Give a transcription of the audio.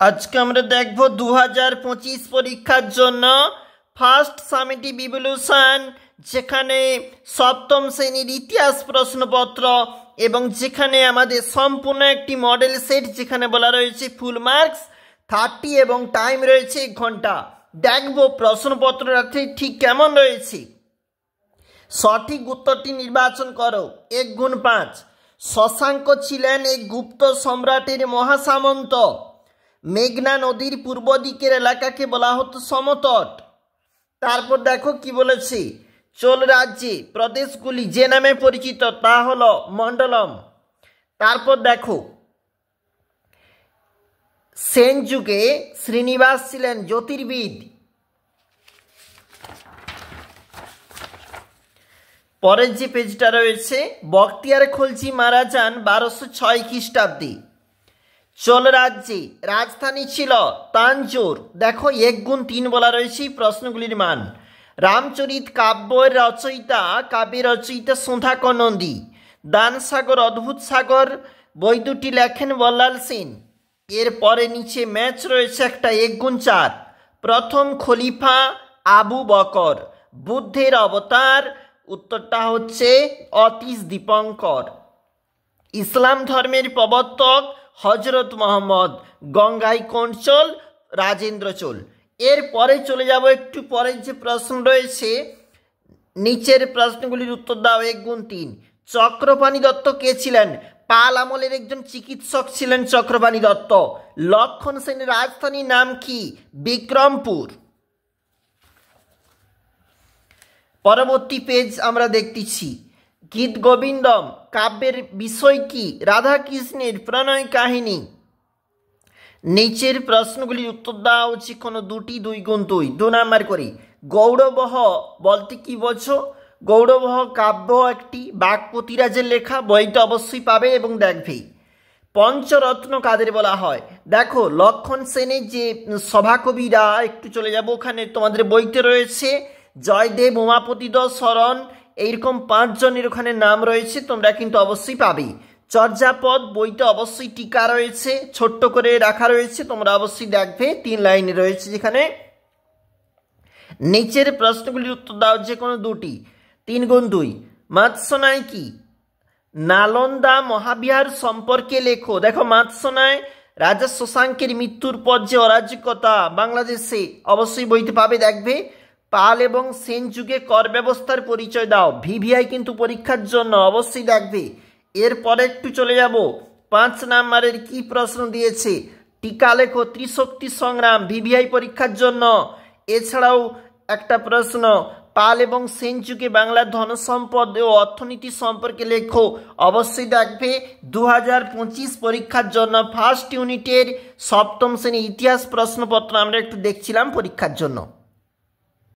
আজকে আমরা দেখব 2025 পরীক্ষার জন্য ফার্স্ট সামেটিভ ইভ্যালুয়েশন, যেখানে সপ্তম শ্রেণীর ইতিহাস প্রশ্নপত্র এবং যেখানে আমাদের সম্পূর্ণ একটি মডেল সেট, যেখানে বলা রয়েছে ফুল মার্কস 30 এবং টাইম রয়েছে 1 ঘন্টা। দেখব প্রশ্নপত্রটা ঠিক কেমন রয়েছে। সঠিক উত্তরটি নির্বাচন করো। 1 গুণ 5। শশাঙ্ক ছিলেন এক গুপ্ত সম্রাটের মহাসামন্ত। মেঘনা নদীর পূর্ব দিকের এলাকাকে বলা হতো সমতট। তারপর দেখো কি বলেছে, চোল রাজ্যে প্রদেশগুলি যে নামে পরিচিত তা হলো মন্ডলম। তারপর দেখো, সেন যুগে শ্রীনিবাস ছিলেন জ্যোতির্বিদ। পরের যে পেজটা রয়েছে, বখতিয়ার খলজি মারা যান 1206 খ্রিস্টাব্দে। চোল রাজ্যে রাজধানী ছিল তাঞ্জোর। দেখো 1 গুণ 3 বলা রয়েছে প্রশ্নগুলির মান। রামচরিত কাব্যের রচয়িতা সুধাকর নন্দী। দান সাগর অদ্ভুত সাগর বই দুটি লেখেন বল্লাল সেন। এরপরে নিচে ম্যাচ রয়েছে একটা। 1 গুণ 4। প্রথম খলিফা আবু বকর। বুদ্ধের অবতার, উত্তরটা হচ্ছে অতীশ দীপঙ্কর। ইসলাম ধর্মের প্রবর্তক হজরত মোহাম্মদ। গঙ্গাই কোন চোল? রাজেন্দ্র চোল। এরপরে চলে যাব একটু পরের যে প্রশ্ন রয়েছে, নিচের প্রশ্নগুলির উত্তর দাও। 1 গুণ 3। চক্রপাণি দত্ত কে ছিলেন? পাল আমলের একজন চিকিৎসক ছিলেন চক্রপাণি দত্ত। লক্ষণ সেনের রাজধানীর নাম কি? বিক্রমপুর। পরবর্তী পেজ আমরা দেখতেছি। গীত গোবিন্দম কাব্যের বিষয় কি? রাধা কৃষ্ণের প্রণয় কাহিনী। নিচের প্রশ্নগুলির উত্তর দেওয়া উচিত কোনো দুটি। 2 গুণ 2। 2 নাম্বার করে। গৌরবহ বলতে কি বোঝো? গৌরবহ কাব্য একটি বাগপতিরাজের লেখা। বইটা অবশ্যই পাবে এবং দেখবে। পঞ্চরত্ন কাদের বলা হয়? দেখো লক্ষণ সেনের যে সভাকবিরা, একটু চলে যাব ওখানে, তোমাদের বইতে রয়েছে জয়দেব, উমাপতি দাস, শরণ, এইরকম 5 জনের ওখানে নাম রয়েছে, তোমরা কিন্তু অবশ্যই পাবে। চর্যাপদ বইতে অবশ্যই টিকা রয়েছে, ছোট্ট করে রাখা রয়েছে, তোমরা অবশ্যই দেখবে। 3 লাইনে রয়েছে যেখানে। নিচের প্রশ্নগুলির উত্তর দাও যে কোনো দুটি। 3 গুণ 2। মাৎসনায় কি? নালন্দা মহাবিহার সম্পর্কে লেখো। দেখো মাৎসনায় রাজা শশাঙ্কের মৃত্যুর পর যে অরাজকতা বাংলাদেশে, অবশ্যই বইতে পাবে, দেখবে। পাল এবং সেন যুগে কর ব্যবস্থার পরিচয় দাও। ভিভিআই কিন্তু পরীক্ষার জন্য অবশ্যই দেখবে। এরপরে একটু চলে যাব। 5 নাম্বারের কি প্রশ্ন দিয়েছে? টিকা লেখো। ত্রিশক্তি সংগ্রাম ভিভিআই পরীক্ষার জন্য। এছাড়াও একটা প্রশ্ন, পাল এবং সেন যুগে বাংলার ধনসম্পদ ও অর্থনীতি সম্পর্কে লেখো। অবশ্যই দেখবে। 2025 পরীক্ষার জন্য ফার্স্ট ইউনিটের সপ্তম শ্রেণী ইতিহাস প্রশ্নপত্র আমরা একটু দেখছিলাম পরীক্ষার জন্য।